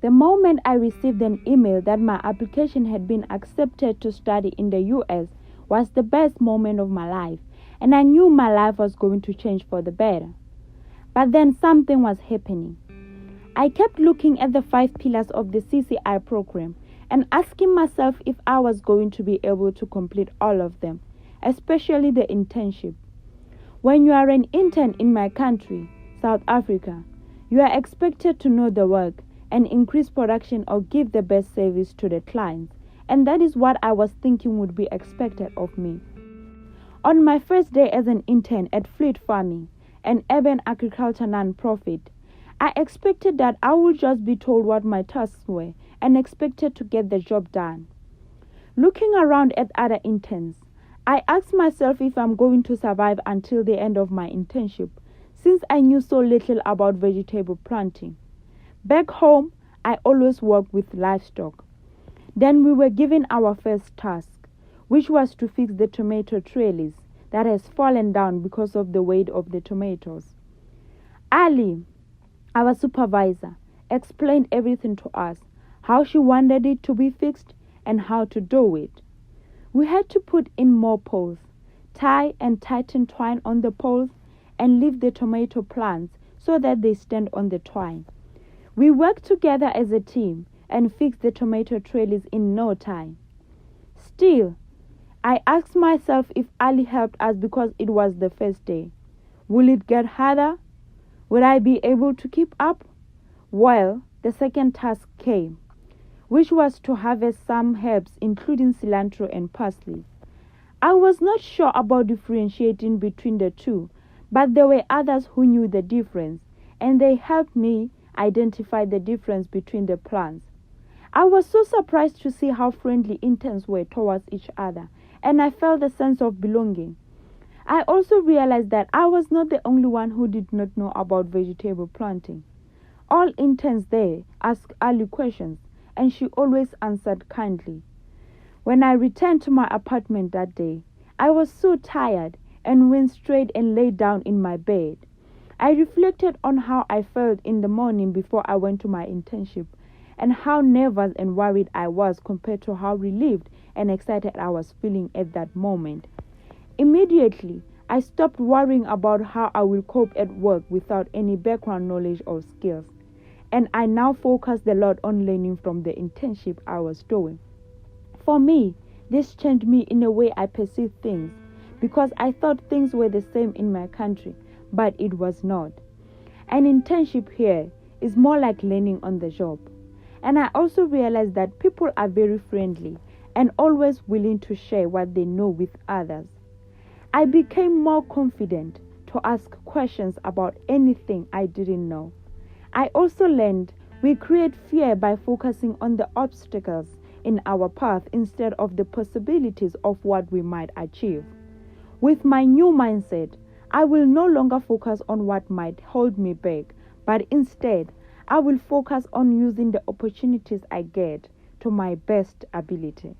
The moment I received an email that my application had been accepted to study in the US was the best moment of my life, and I knew my life was going to change for the better. But then something was happening. I kept looking at the 5 pillars of the CCI program and asking myself if I was going to be able to complete all of them, especially the internship. When you are an intern in my country, South Africa, you are expected to know the work and increase production or give the best service to the clients, and that is what I was thinking would be expected of me. On my first day as an intern at Fleet Farming, an urban agriculture non-profit, I expected that I would just be told what my tasks were and expected to get the job done. Looking around at other interns, I asked myself if I'm going to survive until the end of my internship, since I knew so little about vegetable planting. Back home, I always worked with livestock. Then we were given our first task, which was to fix the tomato trellis that has fallen down because of the weight of the tomatoes. Ali, our supervisor, explained everything to us, how she wanted it to be fixed and how to do it. We had to put in more poles, tie and tighten twine on the poles, and leave the tomato plants so that they stand on the twine. We worked together as a team and fixed the tomato trellis in no time. Still, I asked myself if Ali helped us because it was the first day. Will it get harder? Would I be able to keep up? Well, the second task came, which was to harvest some herbs including cilantro and parsley. I was not sure about differentiating between the two, but there were others who knew the difference, and they helped me identify the difference between the plants. I was so surprised to see how friendly interns were towards each other, and I felt a sense of belonging. I also realized that I was not the only one who did not know about vegetable planting. All interns there asked Ali questions, and she always answered kindly. When I returned to my apartment that day, I was so tired and went straight and lay down in my bed. I reflected on how I felt in the morning before I went to my internship, and how nervous and worried I was compared to how relieved and excited I was feeling at that moment. Immediately, I stopped worrying about how I will cope at work without any background knowledge or skills, and I now focused a lot on learning from the internship I was doing. For me, this changed me in the way I perceived things, because I thought things were the same in my country, but it was not. An internship here is more like learning on the job. And I also realized that people are very friendly and always willing to share what they know with others. I became more confident to ask questions about anything I didn't know. I also learned we create fear by focusing on the obstacles in our path instead of the possibilities of what we might achieve. With my new mindset, I will no longer focus on what might hold me back, but instead, I will focus on using the opportunities I get to my best ability.